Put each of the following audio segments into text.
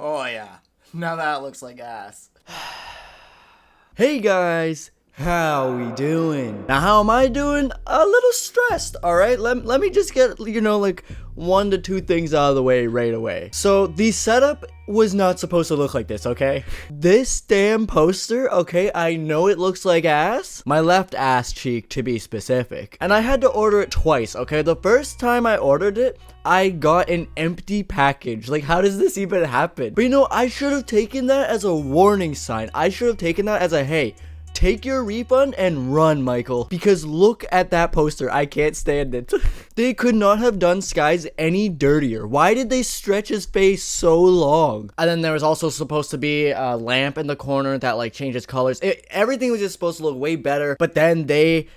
Oh yeah, now that looks like ass. Hey guys, how we doing? Now how am I doing? A little stressed, alright? Let me just get, like 1 to 2 things out of the way right away. So the setup was not supposed to look like this, okay? This damn poster, okay, I know it looks like ass. My left ass cheek to be specific. And I had to order it twice, okay? The first time I ordered it, I got an empty package. Like, how does this even happen? But I should have taken that as a warning sign. I should have taken that as a, hey, take your refund and run, Michael. Because look at that poster. I can't stand it. They could not have done Sky's any dirtier. Why did they stretch his face so long? And then there was also supposed to be a lamp in the corner that like changes colors. Everything was just supposed to look way better. But then they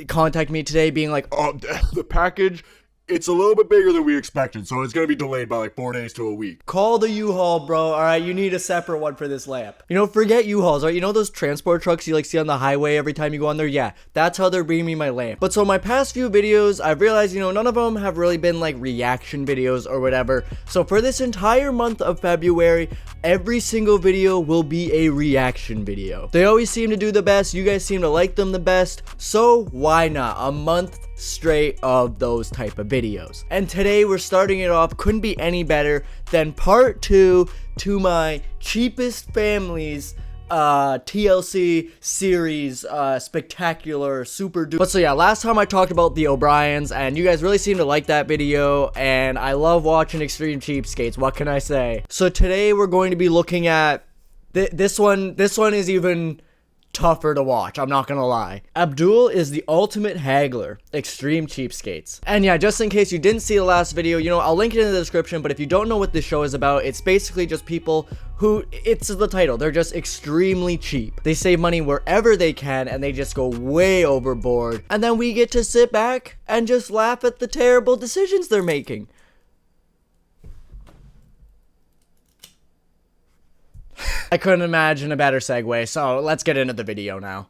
contacted me today being like, Oh, the package, it's a little bit bigger than we expected, so it's gonna be delayed by like 4 days to a week. call the U-Haul, bro. Alright, you need a separate one for this lamp. Forget U-Hauls, right? Those transport trucks you like see on the highway every time you go on there? Yeah, that's how they're bringing me my lamp. But so my past few videos, I've realized, none of them have really been like reaction videos or whatever. So for this entire month of February, every single video will be a reaction video. They always seem to do the best. You guys seem to like them the best. So why not? A month straight of those type of videos. And today we're starting it off, couldn't be any better than part 2 to my cheapest families TLC series, spectacular, super duper. But so yeah, last time I talked about the O'Briens and you guys really seem to like that video, and I love watching extreme cheapskates, what can I say? So today we're going to be looking at this one is even tougher to watch, I'm not gonna lie. Abdul is the ultimate haggler, extreme cheapskates. And yeah, just in case you didn't see the last video, I'll link it in the description, but if you don't know what this show is about, it's basically just people who, it's the title, they're just extremely cheap. They save money wherever they can, and they just go way overboard. And then we get to sit back and just laugh at the terrible decisions they're making. I couldn't imagine a better segue, so let's get into the video now.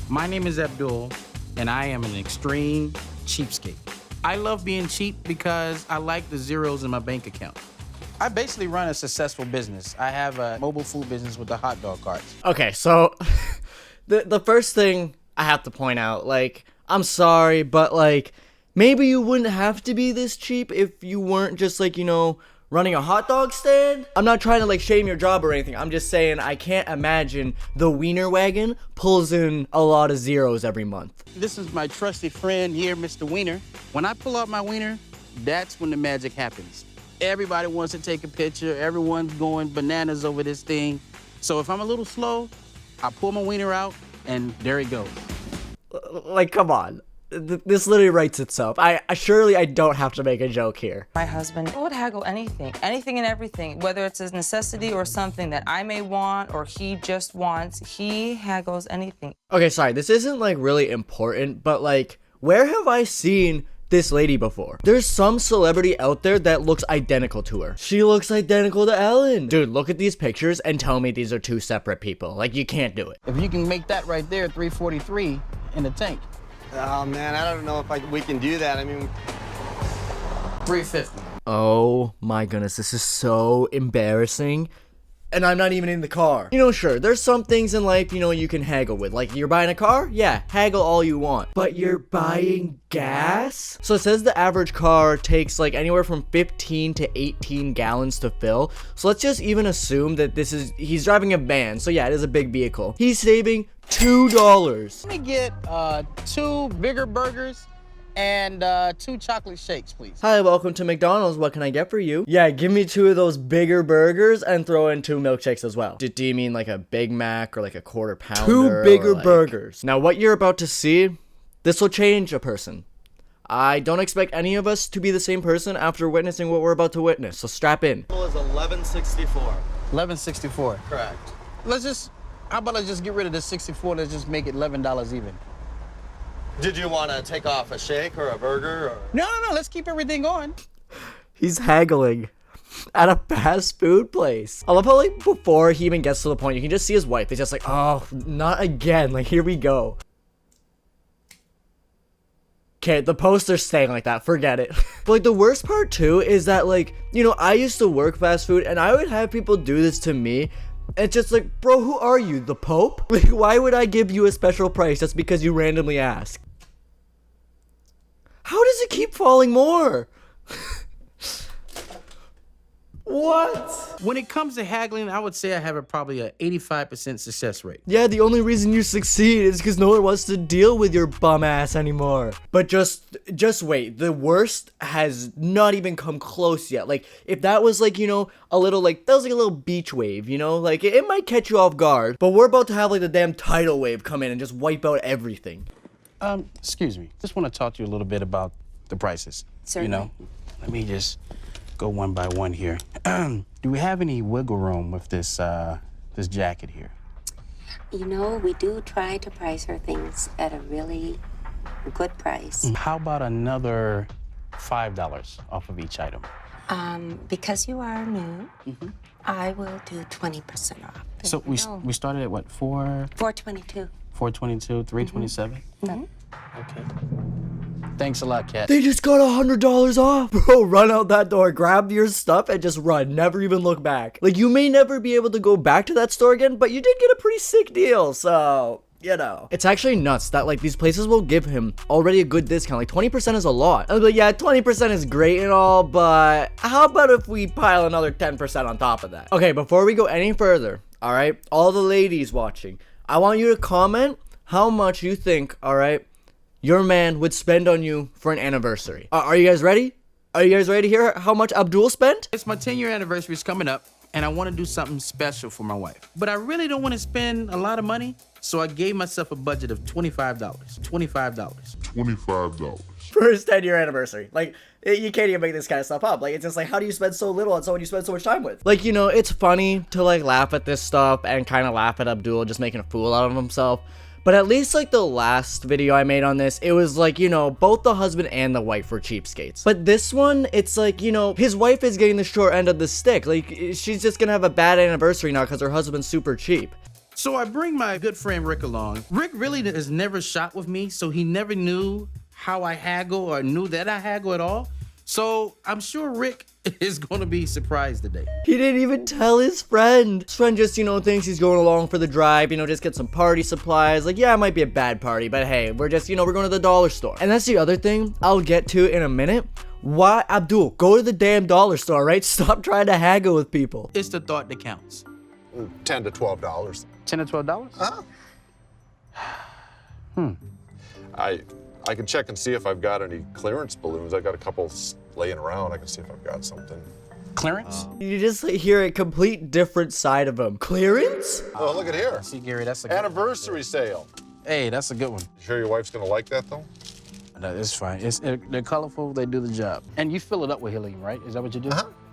My name is Abdul, and I am an extreme cheapskate. I love being cheap because I like the zeros in my bank account. I basically run a successful business. I have a mobile food business with the hot dog carts. Okay, so the first thing I have to point out, I'm sorry, but maybe you wouldn't have to be this cheap if you weren't just running a hot dog stand. I'm not trying to shame your job or anything. I'm just saying I can't imagine the wiener wagon pulls in a lot of zeros every month. This is my trusted friend here, Mr. Wiener. When I pull out my wiener, that's when the magic happens. Everybody wants to take a picture. Everyone's going bananas over this thing. So if I'm a little slow, I pull my wiener out and there it goes. Come on. This literally writes itself. Surely I don't have to make a joke here. My husband would haggle anything and everything, whether it's a necessity or something that I may want or he just wants. He haggles anything. Okay, sorry, this isn't really important, but where have I seen this lady before? There's some celebrity out there that looks identical to her. She looks identical to Ellen. Dude, look at these pictures and tell me these are 2 separate people. You can't do it. If you can make that right there, 343 in the tank. Oh man, I don't know if we can do that. I mean, 350. Oh my goodness, this is so embarrassing. And I'm not even in the car. Sure, there's some things in life, you can haggle with. You're buying a car? Yeah, haggle all you want. But you're buying gas? So it says the average car takes anywhere from 15 to 18 gallons to fill. So let's just even assume that he's driving a van. So yeah, it is a big vehicle. He's saving $2. Let me get 2 bigger burgers and 2 chocolate shakes, please. Hi, welcome to McDonald's. What can I get for you? Yeah, give me 2 of those bigger burgers and throw in 2 milkshakes as well. Do you mean a Big Mac or a quarter pounder? 2 bigger burgers. Now, what you're about to see, this will change a person. I don't expect any of us to be the same person after witnessing what we're about to witness, so strap in. it was 1164. 1164. Correct. How about let's just get rid of the 64, let's just make it $11 even. Did you want to take off a shake or a burger? Or? No, let's keep everything on. He's haggling at a fast food place. I love how before he even gets to the point, you can just see his wife. It's just oh, not again. Here we go. Okay, the poster's staying like that. Forget it. But like the worst part too is that like, you know, I used to work fast food and I would have people do this to me. It's just like, bro, who are you? The Pope? Like, why would I give you a special price just because you randomly ask? How does it keep falling more? What? When it comes to haggling, I would say I have probably a 85% success rate. Yeah, the only reason you succeed is because no one wants to deal with your bum ass anymore. But just wait, the worst has not even come close yet. Like, if that was like, you know, a little like, that was like a little beach wave, you know? Like, it might catch you off guard. But we're about to have like the damn tidal wave come in and just wipe out everything. Excuse me. Just want to talk to you a little bit about the prices. Certainly. You know, let me just go one by one here. Do we have any wiggle room with this this jacket here? You know, we do try to price our things at a really good price. How about another $5 off of each item? Because you are new, I will do 20% off. So we started at what, 422. 422, 327? Okay. Thanks a lot, Kat. They just got $100 off. Bro, run out that door, grab your stuff, and just run. Never even look back. Like, you may never be able to go back to that store again, but you did get a pretty sick deal, so, you know. It's actually nuts that, like, these places will give him already a good discount. Like, 20% is a lot. But yeah, 20% is great and all, but how about if we pile another 10% on top of that? Okay, before we go any further, all right, all the ladies watching, I want you to comment how much you think, all right, your man would spend on you for an anniversary. Are you guys ready? Are you guys ready to hear how much Abdul spent? It's my 10-year anniversary is coming up, and I want to do something special for my wife. But I really don't want to spend a lot of money, so I gave myself a budget of $25. $25. For his 10-year anniversary. Like, you can't even make this kind of stuff up. Like, it's just like, how do you spend so little on someone you spend so much time with? Like, you know, it's funny to, like, laugh at this stuff and kind of laugh at Abdul just making a fool out of himself. But at least, like, the last video I made on this, it was, like, you know, both the husband and the wife were cheapskates. But this one, it's, like, you know, his wife is getting the short end of the stick. Like, she's just gonna have a bad anniversary now because her husband's super cheap. So I bring my good friend Rick along. Rick really has never shot with me, so he never knew how I haggle or knew that I haggle at all. So I'm sure Rick is going to be surprised today. He didn't even tell his friend. His friend just, you know, thinks he's going along for the drive, you know, just get some party supplies. Like, yeah, it might be a bad party, but hey, we're just, you know, we're going to the dollar store. And that's the other thing I'll get to in a minute. Why, Abdul, go to the damn dollar store, right? Stop trying to haggle with people. It's the thought that counts. $10 to $12. $10 to $12? I can check and see if I've got any clearance balloons. I got a couple laying around. I can see if I've got something. Clearance? You just hear a complete different side of him. Clearance? Oh, look at here. See, Gary, that's a good Anniversary sale. Hey, that's a good one. You sure your wife's gonna like that though? No, it's fine. They're colorful, they do the job. And you fill it up with helium, right? Is that what you do?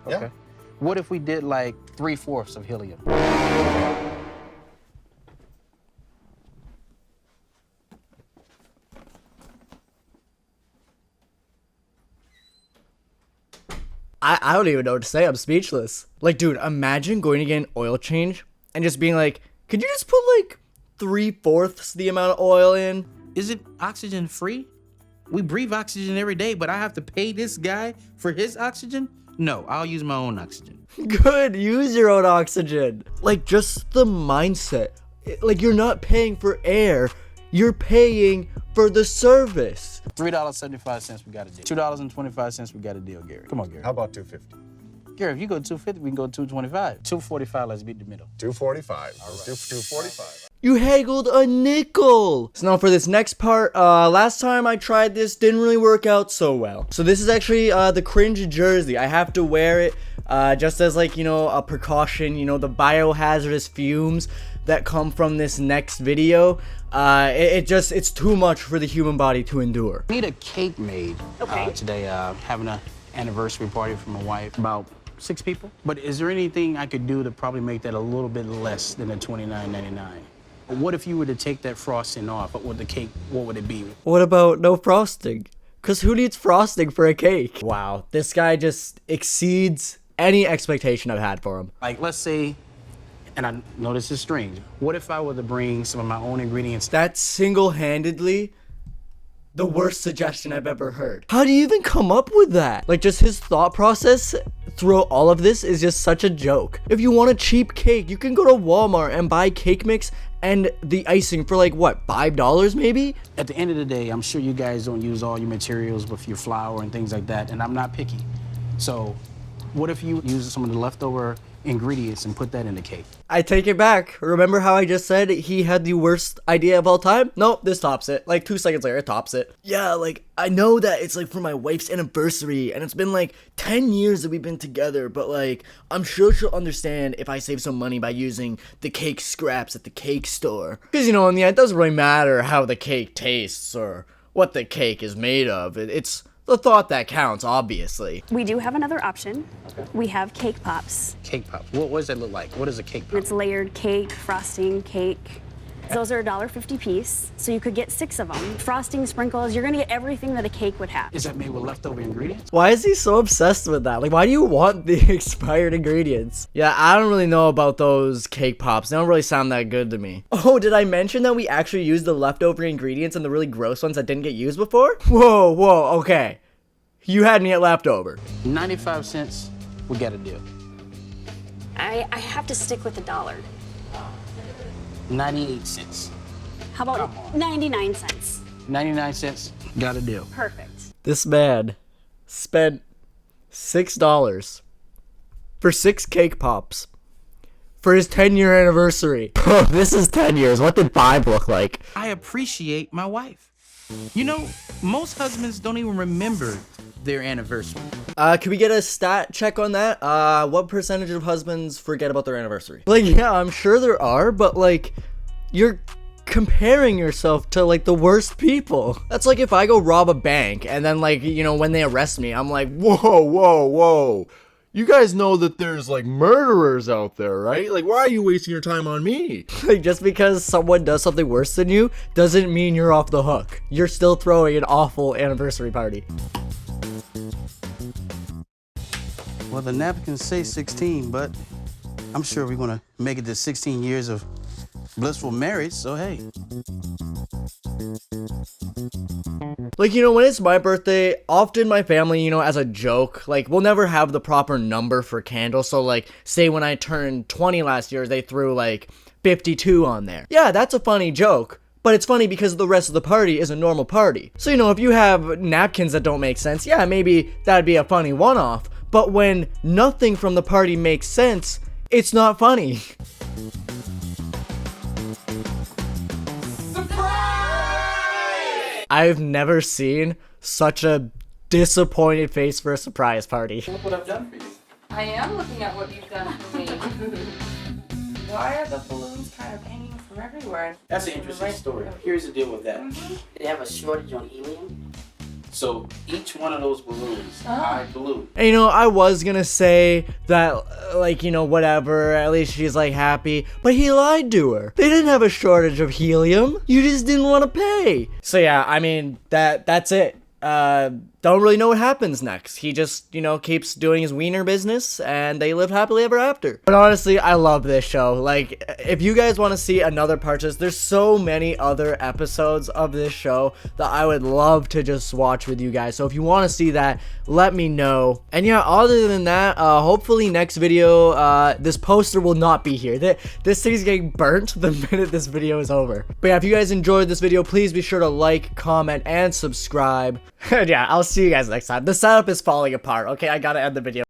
Yeah. Okay. What if we did like 3/4 of helium? I don't even know what to say. I'm speechless. Like, dude, imagine going to get an oil change and just being like, could you just put like 3/4 the amount of oil in? Is it oxygen free? We breathe oxygen every day, but I have to pay this guy for his oxygen? No, I'll use my own oxygen. Good, use your own oxygen. Like, just the mindset. Like, you're not paying for air, you're paying for the service. $3.75 we got a deal. $2.25 we got a deal, Gary. Come on, Gary. How about $2.50? Gary, if you go $2.50, we can go $2.25. $2.45, let's beat the middle. $2.45. Let's do $2.45. You haggled a nickel. So now for this next part, last time I tried this, didn't really work out so well. So this is actually the cringe jersey. I have to wear it just as like, you know, a precaution, you know, the biohazardous fumes that come from this next video. It's too much for the human body to endure. I need a cake made today, having an anniversary party for my wife. About 6 people. But is there anything I could do to probably make that a little bit less than the $29.99? What if you were to take that frosting off? What would the cake, what would it be? What about no frosting? Cause who needs frosting for a cake? Wow, this guy just exceeds any expectation I've had for him. Like, let's say, and I know this is strange, what if I were to bring some of my own ingredients? That single-handedly the worst suggestion I've ever heard. How do you even come up with that? Like, just his thought process throughout all of this is just such a joke. If you want a cheap cake, you can go to Walmart and buy cake mix and the icing for like, what, $5 maybe? At the end of the day, I'm sure you guys don't use all your materials with your flour and things like that, and I'm not picky. So what if you use some of the leftover ingredients and put that in the cake? I take it back. Remember how I just said he had the worst idea of all time? Nope, this tops it. Like 2 seconds later, it tops it. Yeah, like I know that it's like for my wife's anniversary and it's been like 10 years that we've been together, but like I'm sure she'll understand if I save some money by using the cake scraps at the cake store. Because you know, in the end, it doesn't really matter how the cake tastes or what the cake is made of. It's the thought that counts, obviously. We do have another option. Okay. We have cake pops. Cake pops. What does that look like? What is a cake pop? It's layered cake, frosting, cake. Those are $1.50 piece, so you could get 6 of them. Frosting, sprinkles, you're gonna get everything that a cake would have. Is that made with leftover ingredients? Why is he so obsessed with that? Like, why do you want the expired ingredients? Yeah, I don't really know about those cake pops. They don't really sound that good to me. Oh, did I mention that we actually used the leftover ingredients and the really gross ones that didn't get used before? Whoa, okay. You had me at leftover. 95 cents, we got a deal. I have to stick with $1. 98 cents. How about 99 cents? 99 cents, got a deal. Perfect. This man spent $6 for 6 cake pops for his 10-year anniversary. This is 10 years. What did 5 look like? I appreciate my wife. You know, most husbands don't even remember their anniversary. Can we get a stat check on that? What percentage of husbands forget about their anniversary? Like, yeah, I'm sure there are, but like, you're comparing yourself to like the worst people. That's like if I go rob a bank and then like, you know, when they arrest me, I'm like, whoa. You guys know that there's like murderers out there, right? Like, why are you wasting your time on me? Like, just because someone does something worse than you doesn't mean you're off the hook. You're still throwing an awful anniversary party. Well, the napkins say 16, but I'm sure we're gonna make it to 16 years of blissful marriage, so hey. Like, you know, when it's my birthday, often my family, you know, as a joke, like, we'll never have the proper number for candles. So, like, say when I turned 20 last year, they threw, like, 52 on there. Yeah, that's a funny joke. But it's funny because the rest of the party is a normal party. So, you know, if you have napkins that don't make sense, yeah, maybe that'd be a funny one-off. But when nothing from the party makes sense, it's not funny. I've never seen such a disappointed face for a surprise party. Look what I've done for you. I am looking at what you've done for me. Why are the balloons kind of hanging from everywhere? That's an interesting story. Here's the deal with that. They have a shortage on helium. So each one of those balloons, I blew. And, you know, I was gonna say that, like, you know, whatever, at least she's, like, happy. But he lied to her. They didn't have a shortage of helium. You just didn't want to pay. So, yeah, I mean, that's it. Don't really know what happens next. He just, you know, keeps doing his wiener business, and they live happily ever after. But honestly, I love this show. Like, if you guys want to see another part of this, there's so many other episodes of this show that I would love to just watch with you guys. So if you want to see that, let me know. And yeah, other than that, hopefully next video, this poster will not be here. This thing's getting burnt the minute this video is over. But yeah, if you guys enjoyed this video, please be sure to like, comment, and subscribe. And yeah, I'll see you guys next time. The setup is falling apart. Okay, I gotta end the video.